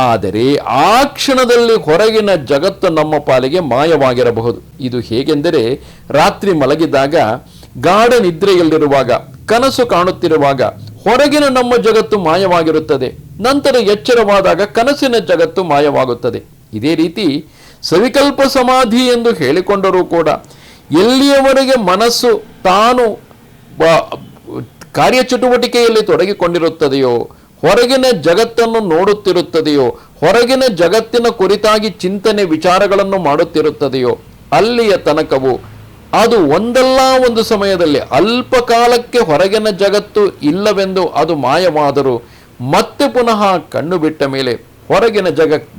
ಆದರೆ ಆ ಕ್ಷಣದಲ್ಲಿ ಹೊರಗಿನ ಜಗತ್ತು ನಮ್ಮ ಪಾಲಿಗೆ ಮಾಯವಾಗಿರಬಹುದು. ಇದು ಹೇಗೆಂದರೆ, ರಾತ್ರಿ ಮಲಗಿದಾಗ ಗಾಢ ನಿದ್ರೆಯಲ್ಲಿರುವಾಗ ಕನಸು ಕಾಣುತ್ತಿರುವಾಗ ಹೊರಗಿನ ನಮ್ಮ ಜಗತ್ತು ಮಾಯವಾಗಿರುತ್ತದೆ, ನಂತರ ಎಚ್ಚರವಾದಾಗ ಕನಸಿನ ಜಗತ್ತು ಮಾಯವಾಗುತ್ತದೆ. ಇದೇ ರೀತಿ ಸವಿಕಲ್ಪ ಸಮಾಧಿ ಎಂದು ಹೇಳಿಕೊಂಡರೂ ಕೂಡ ಎಲ್ಲಿಯವರೆಗೆ ಮನಸ್ಸು ತಾನು ಕಾರ್ಯಚಟುವಟಿಕೆಯಲ್ಲಿ ತೊಡಗಿಕೊಂಡಿರುತ್ತದೆಯೋ, ಹೊರಗಿನ ಜಗತ್ತನ್ನು ನೋಡುತ್ತಿರುತ್ತದೆಯೋ, ಹೊರಗಿನ ಜಗತ್ತಿನ ಕುರಿತಾಗಿ ಚಿಂತನೆ ವಿಚಾರಗಳನ್ನು ಮಾಡುತ್ತಿರುತ್ತದೆಯೋ, ಅಲ್ಲಿಯ ತನಕವು ಅದು ಒಂದಲ್ಲ ಒಂದು ಸಮಯದಲ್ಲಿ ಅಲ್ಪ ಕಾಲಕ್ಕೆ ಹೊರಗಿನ ಜಗತ್ತು ಇಲ್ಲವೆಂದು ಅದು ಮಾಯವಾದರೂ ಮತ್ತೆ ಪುನಃ ಕಣ್ಣು ಬಿಟ್ಟ ಮೇಲೆ ಹೊರಗಿನ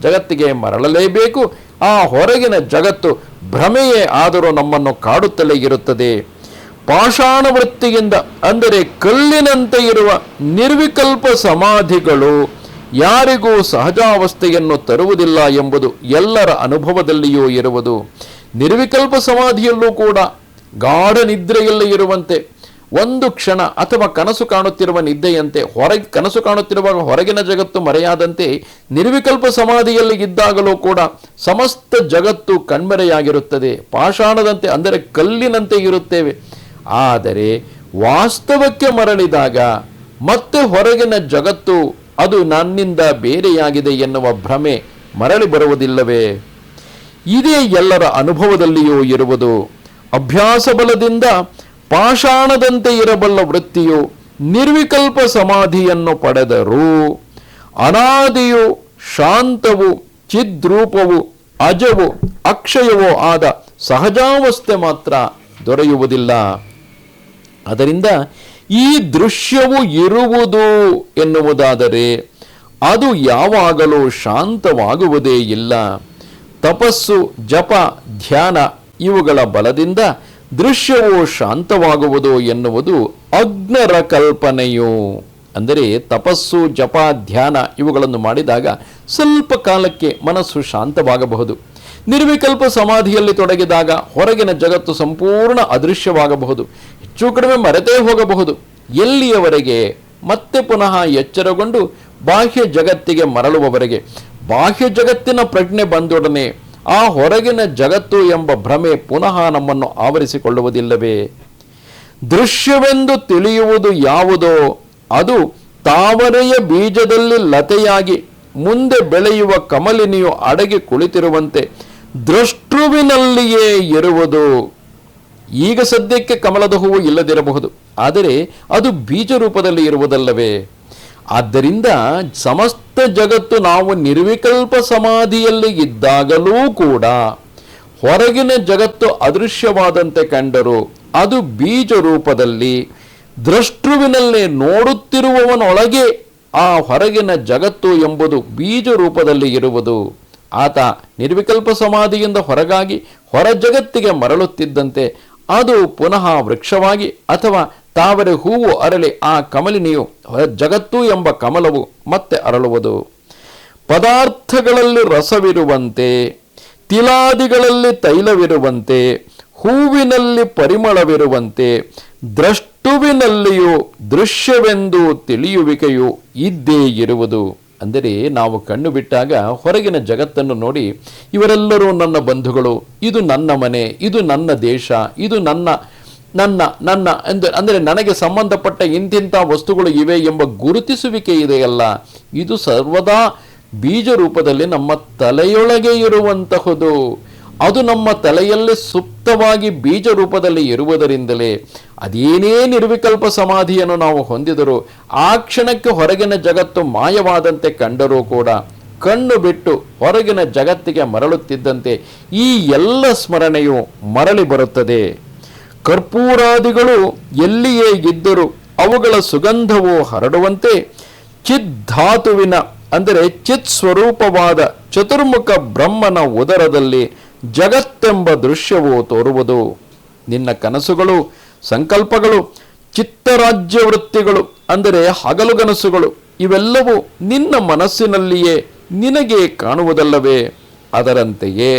ಜಗತ್ತಿಗೆ ಮರಳಲೇಬೇಕು. ಆ ಹೊರಗಿನ ಜಗತ್ತು ಭ್ರಮೆಯೇ ಆದರೂ ನಮ್ಮನ್ನು ಕಾಡುತ್ತಲೇ ಇರುತ್ತದೆ. ಪಾಷಾಣ ವೃತ್ತಿಯಿಂದ, ಅಂದರೆ ಕಲ್ಲಿನಂತೆ ಇರುವ ನಿರ್ವಿಕಲ್ಪ ಸಮಾಧಿಗಳು ಯಾರಿಗೂ ಸಹಜಾವಸ್ಥೆಯನ್ನು ತರುವುದಿಲ್ಲ ಎಂಬುದು ಎಲ್ಲರ ಅನುಭವದಲ್ಲಿಯೂ ಇರುವುದು. ನಿರ್ವಿಕಲ್ಪ ಸಮಾಧಿಯಲ್ಲೂ ಕೂಡ ಗಾಢ ನಿದ್ರೆಯಲ್ಲಿ ಇರುವಂತೆ ಒಂದು ಕ್ಷಣ ಅಥವಾ ಕನಸು ಕಾಣುತ್ತಿರುವ ನಿದ್ದೆಯಂತೆ ಕನಸು ಕಾಣುತ್ತಿರುವಾಗ ಹೊರಗಿನ ಜಗತ್ತು ಮರೆಯಾದಂತೆ ನಿರ್ವಿಕಲ್ಪ ಸಮಾಧಿಯಲ್ಲಿ ಇದ್ದಾಗಲೂ ಕೂಡ ಸಮಸ್ತ ಜಗತ್ತು ಕಣ್ಮರೆಯಾಗಿರುತ್ತದೆ. ಪಾಷಾಣದಂತೆ, ಅಂದರೆ ಕಲ್ಲಿನಂತೆ ಇರುತ್ತೇವೆ. ಆದರೆ ವಾಸ್ತವಕ್ಕೆ ಮರಳಿದಾಗ ಮತ್ತೆ ಹೊರಗಿನ ಜಗತ್ತು ಅದು ನನ್ನಿಂದ ಬೇರೆಯಾಗಿದೆ ಎನ್ನುವ ಭ್ರಮೆ ಮರಳಿ ಬರುವುದಿಲ್ಲವೇ? ಇದೇ ಎಲ್ಲರ ಅನುಭವದಲ್ಲಿಯೂ ಇರುವುದು. ಅಭ್ಯಾಸ ಬಲದಿಂದ ಪಾಷಾಣದಂತೆ ಇರಬಲ್ಲ ವೃತ್ತಿಯು ನಿರ್ವಿಕಲ್ಪ ಸಮಾಧಿಯನ್ನು ಪಡೆದರೂ ಅನಾದಿಯು ಶಾಂತವು ಚಿದ್ರೂಪವು ಅಜವು ಅಕ್ಷಯವೋ ಆದ ಸಹಜಾವಸ್ಥೆ ಮಾತ್ರ ದೊರೆಯುವುದಿಲ್ಲ. ಅದರಿಂದ ಈ ದೃಶ್ಯವು ಇರುವುದು ಎನ್ನುವುದಾದರೆ ಅದು ಯಾವಾಗಲೂ ಶಾಂತವಾಗುವುದೇ ಇಲ್ಲ. ತಪಸ್ಸು, ಜಪ, ಧ್ಯಾನ ಇವುಗಳ ಬಲದಿಂದ ದೃಶ್ಯವು ಶಾಂತವಾಗುವುದು ಎನ್ನುವುದು ಅಜ್ಞರ ಕಲ್ಪನೆಯು. ಅಂದರೆ ತಪಸ್ಸು, ಜಪ, ಧ್ಯಾನ ಇವುಗಳನ್ನು ಮಾಡಿದಾಗ ಸ್ವಲ್ಪ ಕಾಲಕ್ಕೆ ಮನಸ್ಸು ಶಾಂತವಾಗಬಹುದು. ನಿರ್ವಿಕಲ್ಪ ಸಮಾಧಿಯಲ್ಲಿ ತೊಡಗಿದಾಗ ಹೊರಗಿನ ಜಗತ್ತು ಸಂಪೂರ್ಣ ಅದೃಶ್ಯವಾಗಬಹುದು, ಹೆಚ್ಚು ಕಡಿಮೆ ಮರೆತೇ ಹೋಗಬಹುದು. ಎಲ್ಲಿಯವರೆಗೆ? ಮತ್ತೆ ಪುನಃ ಎಚ್ಚರಗೊಂಡು ಬಾಹ್ಯ ಜಗತ್ತಿಗೆ ಮರಳುವವರೆಗೆ. ಬಾಹ್ಯ ಜಗತ್ತಿನ ಪ್ರಜ್ಞೆ ಬಂದೊಡನೆ ಆ ಹೊರಗಿನ ಜಗತ್ತು ಎಂಬ ಭ್ರಮೆ ಪುನಃ ನಮ್ಮನ್ನು ಆವರಿಸಿಕೊಳ್ಳುವುದಿಲ್ಲವೇ? ದೃಶ್ಯವೆಂದು ತಿಳಿಯುವುದು ಯಾವುದೋ ಅದು ತಾವರೆಯ ಬೀಜದಲ್ಲಿ ಲತೆಯಾಗಿ ಮುಂದೆ ಬೆಳೆಯುವ ಕಮಲಿನಿಯು ಅಡಗಿ ಕುಳಿತಿರುವಂತೆ ದ್ರಷ್ಟೃವಿನಲ್ಲಿಯೇ ಇರುವುದು. ಈಗ ಸದ್ಯಕ್ಕೆ ಕಮಲದ ಹೂವು ಇಲ್ಲದಿರಬಹುದು, ಆದರೆ ಅದು ಬೀಜ ರೂಪದಲ್ಲಿ ಇರುವುದಲ್ಲವೇ? ಆದ್ದರಿಂದ ಸಮಸ್ತ ಜಗತ್ತು ನಾವು ನಿರ್ವಿಕಲ್ಪ ಸಮಾಧಿಯಲ್ಲಿ ಇದ್ದಾಗಲೂ ಕೂಡ ಹೊರಗಿನ ಜಗತ್ತು ಅದೃಶ್ಯವಾದಂತೆ ಕಂಡರು ಅದು ಬೀಜ ರೂಪದಲ್ಲಿ ದ್ರಷ್ಟೃವಿನಲ್ಲೇ ನೋಡುತ್ತಿರುವವನೊಳಗೆ ಆ ಹೊರಗಿನ ಜಗತ್ತು ಎಂಬುದು ಬೀಜ ರೂಪದಲ್ಲಿ ಇರುವುದು. ಆತ ನಿರ್ವಿಕಲ್ಪ ಸಮಾಧಿಯಿಂದ ಹೊರಗಾಗಿ ಹೊರ ಜಗತ್ತಿಗೆ ಮರಳುತ್ತಿದ್ದಂತೆ ಅದು ಪುನಃ ವೃಕ್ಷವಾಗಿ ಅಥವಾ ತಾವರೆ ಹೂವು ಅರಳಿ ಆ ಕಮಲಿನಿಯು ಜಗತ್ತು ಎಂಬ ಕಮಲವು ಮತ್ತೆ ಅರಳುವುದು. ಪದಾರ್ಥಗಳಲ್ಲಿ ರಸವಿರುವಂತೆ, ತಿಲಾದಿಗಳಲ್ಲಿ ತೈಲವಿರುವಂತೆ, ಹೂವಿನಲ್ಲಿ ಪರಿಮಳವಿರುವಂತೆ ದ್ರಷ್ಟುವಿನಲ್ಲಿಯೂ ದೃಶ್ಯವೆಂದು ತಿಳಿಯುವಿಕೆಯು ಇದ್ದೇ ಇರುವುದು. ಅಂದರೆ ನಾವು ಕಣ್ಣು ಬಿಟ್ಟಾಗ ಹೊರಗಿನ ಜಗತ್ತನ್ನು ನೋಡಿ ಇವರೆಲ್ಲರೂ ನನ್ನ ಬಂಧುಗಳು, ಇದು ನನ್ನ ಮನೆ, ಇದು ನನ್ನ ದೇಶ, ಇದು ನನ್ನ ನನ್ನ ನನ್ನ ಅಂದರೆ ನನಗೆ ಸಂಬಂಧಪಟ್ಟ ಇಂತಿಂಥ ವಸ್ತುಗಳು ಇವೆ ಎಂಬ ಗುರುತಿಸುವಿಕೆ ಇದೆಯಲ್ಲ, ಇದು ಸರ್ವದಾ ಬೀಜ ರೂಪದಲ್ಲಿ ನಮ್ಮ ತಲೆಯೊಳಗೆ ಇರುವಂತಹುದು. ಅದು ನಮ್ಮ ತಲೆಯಲ್ಲಿ ಸುಪ್ತವಾಗಿ ಬೀಜ ರೂಪದಲ್ಲಿ ಇರುವುದರಿಂದಲೇ ಅದೇನೇ ನಿರ್ವಿಕಲ್ಪ ಸಮಾಧಿಯನ್ನು ನಾವು ಹೊಂದಿದರೂ ಆ ಕ್ಷಣಕ್ಕೆ ಹೊರಗಿನ ಜಗತ್ತು ಮಾಯವಾದಂತೆ ಕಂಡರೂ ಕೂಡ ಕಣ್ಣು ಬಿಟ್ಟು ಹೊರಗಿನ ಜಗತ್ತಿಗೆ ಮರಳುತ್ತಿದ್ದಂತೆ ಈ ಎಲ್ಲ ಸ್ಮರಣೆಯು ಮರಳಿ ಬರುತ್ತದೆ. ಕರ್ಪೂರಾದಿಗಳು ಎಲ್ಲಿಯೇ ಇದ್ದರೂ ಅವುಗಳ ಸುಗಂಧವು ಹರಡುವಂತೆ ಚಿದ್ಧಾತುವಿನ ಅಂದರೆ ಚಿತ್ ಸ್ವರೂಪವಾದ ಚತುರ್ಮುಖ ಬ್ರಹ್ಮನ ಉದರದಲ್ಲಿ ಜಗತ್ತೆಂಬ ದೃಶ್ಯವು ತೋರುವುದು. ನಿನ್ನ ಕನಸುಗಳು, ಸಂಕಲ್ಪಗಳು, ಚಿತ್ತರಾಜ್ಯ ವೃತ್ತಿಗಳು ಅಂದರೆ ಹಗಲುಗನಸುಗಳು ಇವೆಲ್ಲವೂ ನಿನ್ನ ಮನಸ್ಸಿನಲ್ಲಿಯೇ ನಿನಗೆ ಕಾಣುವುದಲ್ಲವೇ? ಅದರಂತೆಯೇ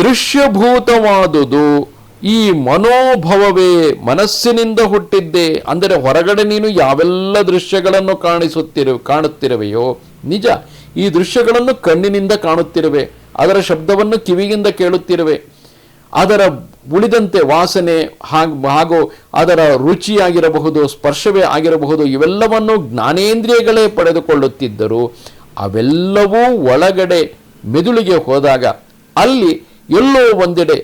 ದೃಶ್ಯಭೂತವಾದುದು ಈ ಮನೋಭವವೇ ಮನಸ್ಸಿನಿಂದ ಹುಟ್ಟಿದ್ದೆ. ಅಂದರೆ ಹೊರಗಡೆ ನೀನು ಯಾವೆಲ್ಲ ದೃಶ್ಯಗಳನ್ನು ಕಾಣುತ್ತಿರುವೆಯೋ ನಿಜ, ಈ ದೃಶ್ಯಗಳನ್ನು ಕಣ್ಣಿನಿಂದ ಕಾಣುತ್ತಿರುವೆ, ಅದರ ಶಬ್ದವನ್ನು ಕಿವಿಯಿಂದ ಕೇಳುತ್ತಿರುವೆ, ಅದರ ಉಳಿದಂತೆ ವಾಸನೆ ಹಾಗೂ ಅದರ ರುಚಿಯಾಗಿರಬಹುದು, ಸ್ಪರ್ಶವೇ ಆಗಿರಬಹುದು, ಇವೆಲ್ಲವನ್ನು ಜ್ಞಾನೇಂದ್ರಿಯಗಳೇ ಪಡೆದುಕೊಳ್ಳುತ್ತಿದ್ದರು. ಅವೆಲ್ಲವೂ ಒಳಗಡೆ ಮೆದುಳಿಗೆ ಹೋದಾಗ ಅಲ್ಲಿ ಎಲ್ಲೋ ಒಂದೆಡೆ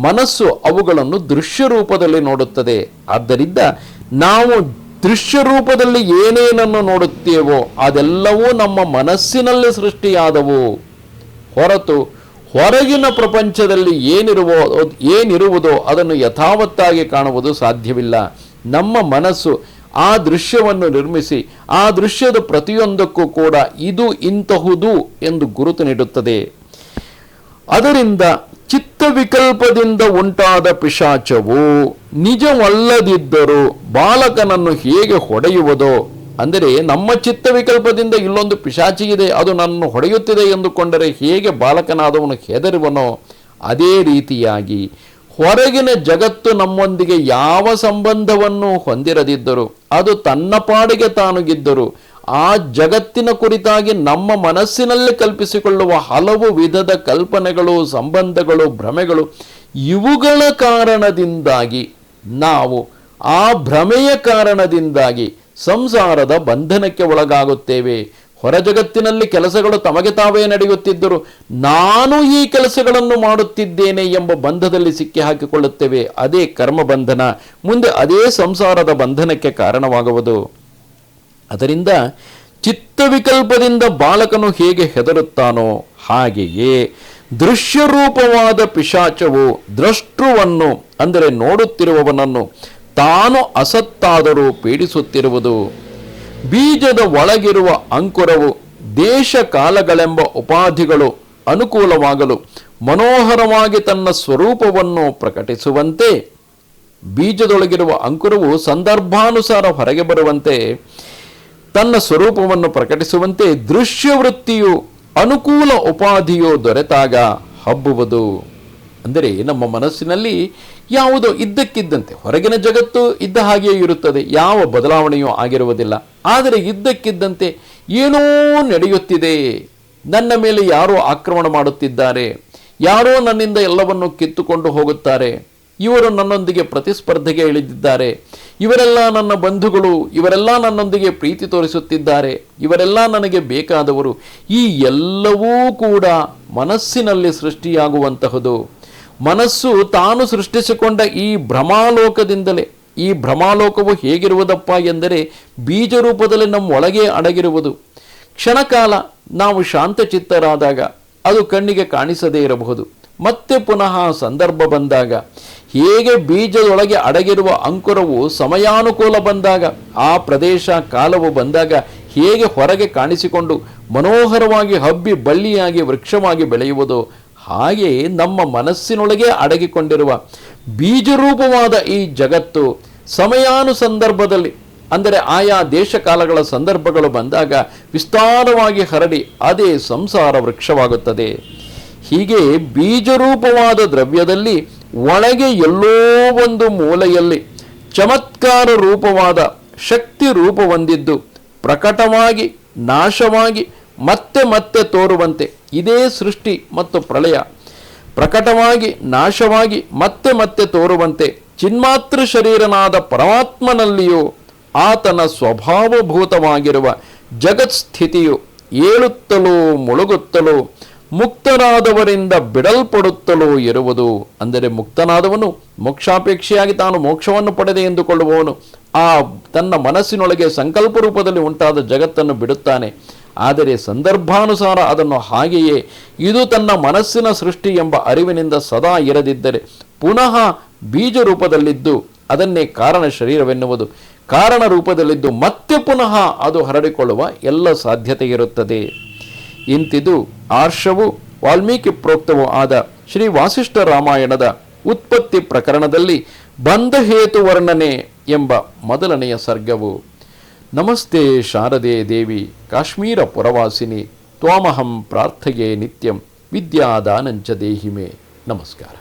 ಮನಸ್ಸು ಅವುಗಳನ್ನು ದೃಶ್ಯ ರೂಪದಲ್ಲಿ ನೋಡುತ್ತದೆ. ಆದ್ದರಿಂದ ನಾವು ದೃಶ್ಯ ರೂಪದಲ್ಲಿ ಏನೇನನ್ನು ನೋಡುತ್ತೇವೋ ಅದೆಲ್ಲವೂ ನಮ್ಮ ಮನಸ್ಸಿನಲ್ಲಿ ಸೃಷ್ಟಿಯಾದವು ಹೊರತು ಹೊರಗಿನ ಪ್ರಪಂಚದಲ್ಲಿ ಏನಿರುವುದೋ ಅದನ್ನು ಯಥಾವತ್ತಾಗಿ ಕಾಣುವುದು ಸಾಧ್ಯವಿಲ್ಲ. ನಮ್ಮ ಮನಸ್ಸು ಆ ದೃಶ್ಯವನ್ನು ನಿರ್ಮಿಸಿ ಆ ದೃಶ್ಯದ ಪ್ರತಿಯೊಂದಕ್ಕೂ ಕೂಡ ಇದು ಇಂತಹುದು ಎಂದು ಗುರುತು ನೀಡುತ್ತದೆ. ಅದರಿಂದ ಚಿತ್ತವಿಕಲ್ಪದಿಂದ ಉಂಟಾದ ಪಿಶಾಚವು ನಿಜವಲ್ಲದಿದ್ದರೂ ಬಾಲಕನನ್ನು ಹೇಗೆ ಹೊಡೆಯುವುದೋ, ಅಂದರೆ ನಮ್ಮ ಚಿತ್ತವಿಕಲ್ಪದಿಂದ ಇಲ್ಲೊಂದು ಪಿಶಾಚಿ ಇದೆ, ಅದು ನನ್ನನ್ನು ಹೊಡೆಯುತ್ತಿದೆ ಎಂದುಕೊಂಡರೆ ಹೇಗೆ ಬಾಲಕನಾದವನು ಹೆದರುವನೋ ಅದೇ ರೀತಿಯಾಗಿ ಹೊರಗಿನ ಜಗತ್ತು ನಮ್ಮೊಂದಿಗೆ ಯಾವ ಸಂಬಂಧವನ್ನು ಹೊಂದಿರದಿದ್ದರೂ ಅದು ತನ್ನ ಪಾಡಿಗೆ ತಾನುಗಿದ್ದರೂ ಆ ಜಗತ್ತಿನ ಕುರಿತಾಗಿ ನಮ್ಮ ಮನಸ್ಸಿನಲ್ಲಿ ಕಲ್ಪಿಸಿಕೊಳ್ಳುವ ಹಲವು ವಿಧದ ಕಲ್ಪನೆಗಳು, ಸಂಬಂಧಗಳು, ಭ್ರಮೆಗಳು ಇವುಗಳ ಕಾರಣದಿಂದಾಗಿ ನಾವು ಆ ಭ್ರಮೆಯ ಕಾರಣದಿಂದಾಗಿ ಸಂಸಾರದ ಬಂಧನಕ್ಕೆ ಒಳಗಾಗುತ್ತೇವೆ. ಹೊರ ಜಗತ್ತಿನಲ್ಲಿ ಕೆಲಸಗಳು ತಮಗೆ ತಾವೇ ನಡೆಯುತ್ತಿದ್ದರೂ ನಾನು ಈ ಕೆಲಸಗಳನ್ನು ಮಾಡುತ್ತಿದ್ದೇನೆ ಎಂಬ ಬಂಧದಲ್ಲಿ ಸಿಕ್ಕಿ ಹಾಕಿಕೊಳ್ಳುತ್ತೇವೆ. ಅದೇ ಕರ್ಮ ಬಂಧನ, ಮುಂದೆ ಅದೇ ಸಂಸಾರದ ಬಂಧನಕ್ಕೆ ಕಾರಣವಾಗುವುದು. ಅದರಿಂದ ಚಿತ್ತವಿಕಲ್ಪದಿಂದ ಬಾಲಕನು ಹೇಗೆ ಹೆದರುತ್ತಾನೋ ಹಾಗೆಯೇ ದೃಶ್ಯರೂಪವಾದ ಪಿಶಾಚವು ದ್ರಷ್ಟೃವನ್ನು ಅಂದರೆ ನೋಡುತ್ತಿರುವವನನ್ನು ತಾನು ಅಸತ್ತಾದರೂ ಪೀಡಿಸುತ್ತಿರುವುದು. ಬೀಜದ ಒಳಗಿರುವ ಅಂಕುರವು ದೇಶ ಕಾಲಗಳೆಂಬ ಉಪಾಧಿಗಳು ಅನುಕೂಲವಾಗಲು ಮನೋಹರವಾಗಿ ತನ್ನ ಸ್ವರೂಪವನ್ನು ಪ್ರಕಟಿಸುವಂತೆ, ಬೀಜದೊಳಗಿರುವ ಅಂಕುರವು ಸಂದರ್ಭಾನುಸಾರ ಹೊರಗೆ ಬರುವಂತೆ ತನ್ನ ಸ್ವರೂಪವನ್ನು ಪ್ರಕಟಿಸುವಂತೆ ದೃಶ್ಯವೃತ್ತಿಯು ಅನುಕೂಲ ಉಪಾಧಿಯು ದೊರೆತಾಗ ಹಬ್ಬುವುದು. ಅಂದರೆ ನಮ್ಮ ಮನಸ್ಸಿನಲ್ಲಿ ಯಾವುದೋ ಇದ್ದಕ್ಕಿದ್ದಂತೆ ಹೊರಗಿನ ಜಗತ್ತು ಇದ್ದ ಹಾಗೆಯೇ ಇರುತ್ತದೆ, ಯಾವ ಬದಲಾವಣೆಯೂ ಆಗಿರುವುದಿಲ್ಲ. ಆದರೆ ಇದ್ದಕ್ಕಿದ್ದಂತೆ ಏನೋ ನಡೆಯುತ್ತಿದೆ, ನನ್ನ ಮೇಲೆ ಯಾರೋ ಆಕ್ರಮಣ ಮಾಡುತ್ತಿದ್ದಾರೆ, ಯಾರೋ ನನ್ನಿಂದ ಎಲ್ಲವನ್ನು ಕಿತ್ತುಕೊಂಡು ಹೋಗುತ್ತಾರೆ, ಇವರು ನನ್ನೊಂದಿಗೆ ಪ್ರತಿಸ್ಪರ್ಧೆಗೆ ಇಳಿದಿದ್ದಾರೆ, ಇವರೆಲ್ಲ ನನ್ನ ಬಂಧುಗಳು, ಇವರೆಲ್ಲ ನನ್ನೊಂದಿಗೆ ಪ್ರೀತಿ ತೋರಿಸುತ್ತಿದ್ದಾರೆ, ಇವರೆಲ್ಲ ನನಗೆ ಬೇಕಾದವರು. ಈ ಎಲ್ಲವೂ ಕೂಡ ಮನಸ್ಸಿನಲ್ಲಿ ಸೃಷ್ಟಿಯಾಗುವಂತಹದು. ಮನಸ್ಸು ತಾನು ಸೃಷ್ಟಿಸಿಕೊಂಡ ಈ ಭ್ರಮಾಲೋಕದಿಂದಲೇ. ಈ ಭ್ರಮಾಲೋಕವು ಹೇಗಿರುವುದಪ್ಪ ಎಂದರೆ ಬೀಜ ರೂಪದಲ್ಲಿ ನಮ್ಮ ಒಳಗೆ ಅಡಗಿರುವುದು. ಕ್ಷಣಕಾಲ ನಾವು ಶಾಂತಚಿತ್ತರಾದಾಗ ಅದು ಕಣ್ಣಿಗೆ ಕಾಣಿಸದೇ ಇರಬಹುದು. ಮತ್ತೆ ಪುನಃ ಸಂದರ್ಭ ಬಂದಾಗ, ಹೇಗೆ ಬೀಜದೊಳಗೆ ಅಡಗಿರುವ ಅಂಕುರವು ಸಮಯಾನುಕೂಲ ಬಂದಾಗ, ಆ ಪ್ರದೇಶ ಕಾಲವು ಬಂದಾಗ ಹೇಗೆ ಹೊರಗೆ ಕಾಣಿಸಿಕೊಂಡು ಮನೋಹರವಾಗಿ ಹಬ್ಬಿ ಬಳ್ಳಿಯಾಗಿ ವೃಕ್ಷವಾಗಿ ಬೆಳೆಯುವುದೋ, ಹಾಗೆ ನಮ್ಮ ಮನಸ್ಸಿನೊಳಗೆ ಅಡಗಿಕೊಂಡಿರುವ ಬೀಜರೂಪವಾದ ಈ ಜಗತ್ತು ಸಮಯಾನುಸಂದರ್ಭದಲ್ಲಿ, ಅಂದರೆ ಆಯಾ ದೇಶ ಕಾಲಗಳ ಸಂದರ್ಭಗಳು ಬಂದಾಗ ವಿಸ್ತಾರವಾಗಿ ಹರಡಿ ಅದೇ ಸಂಸಾರ ವೃಕ್ಷವಾಗುತ್ತದೆ. ಹೀಗೆ ಬೀಜರೂಪವಾದ ದ್ರವ್ಯದಲ್ಲಿ ಒಳಗೆ ಎಲ್ಲೋ ಒಂದು ಮೂಲೆಯಲ್ಲಿ ಚಮತ್ಕಾರ ರೂಪವಾದ ಶಕ್ತಿ ರೂಪ ಹೊಂದಿದ್ದು ಪ್ರಕಟವಾಗಿ ನಾಶವಾಗಿ ಮತ್ತೆ ಮತ್ತೆ ತೋರುವಂತೆ, ಇದೇ ಸೃಷ್ಟಿ ಮತ್ತು ಪ್ರಳಯ ಪ್ರಕಟವಾಗಿ ನಾಶವಾಗಿ ಮತ್ತೆ ಮತ್ತೆ ತೋರುವಂತೆ ಚಿನ್ಮಾತ್ರ ಶರೀರನಾದ ಪರಮಾತ್ಮನಲ್ಲಿಯೂ ಆತನ ಸ್ವಭಾವಭೂತವಾಗಿರುವ ಜಗತ್ಸ್ಥಿತಿಯು ಏಳುತ್ತಲೋ ಮುಳುಗುತ್ತಲೋ ಮುಕ್ತರಾದವರಿಂದ ಬಿಡಲ್ಪಡುತ್ತಲೋ ಇರುವುದು. ಅಂದರೆ ಮುಕ್ತನಾದವನು ಮೋಕ್ಷಾಪೇಕ್ಷೆಯಾಗಿ ತಾನು ಮೋಕ್ಷವನ್ನು ಪಡೆದೆ ಎಂದುಕೊಳ್ಳುವವನು ಆ ತನ್ನ ಮನಸ್ಸಿನೊಳಗೆ ಸಂಕಲ್ಪ ರೂಪದಲ್ಲಿ ಉಂಟಾದ ಜಗತ್ತನ್ನು ಬಿಡುತ್ತಾನೆ. ಆದರೆ ಸಂದರ್ಭಾನುಸಾರ ಅದನ್ನು ಹಾಗೆಯೇ ಇದು ತನ್ನ ಮನಸ್ಸಿನ ಸೃಷ್ಟಿ ಎಂಬ ಅರಿವಿನಿಂದ ಸದಾ ಇರದಿದ್ದರೆ ಪುನಃ ಬೀಜ ರೂಪದಲ್ಲಿದ್ದು ಅದನ್ನೇ ಕಾರಣ ಶರೀರವೆನ್ನುವುದು, ಕಾರಣ ರೂಪದಲ್ಲಿದ್ದು ಮತ್ತೆ ಪುನಃ ಅದು ಹರಡಿಕೊಳ್ಳುವ ಎಲ್ಲ ಸಾಧ್ಯತೆ ಇರುತ್ತದೆ. ಇಂತಿದು ಆರ್ಷವೂ ವಾಲ್ಮೀಕಿ ಪ್ರೋಕ್ತವೂ ಆದ ಶ್ರೀ ವಾಸಿಷ್ಠ ರಾಮಾಯಣದ ಉತ್ಪತ್ತಿ ಪ್ರಕರಣದಲ್ಲಿ ಬಂಧಹೇತು ವರ್ಣನೆ ಎಂಬ ಮೊದಲನೆಯ ಸರ್ಗವು. ನಮಸ್ತೆ ಶಾರದೆ ದೇವಿ ಕಾಶ್ಮೀರ ಪುರವಾಸಿನಿ ತ್ವಾಮಹಂ ಪ್ರಾರ್ಥಯೇ ನಿತ್ಯಂ ವಿದ್ಯಾದಾನಂಚ ದೇಹಿಮೆ. ನಮಸ್ಕಾರ.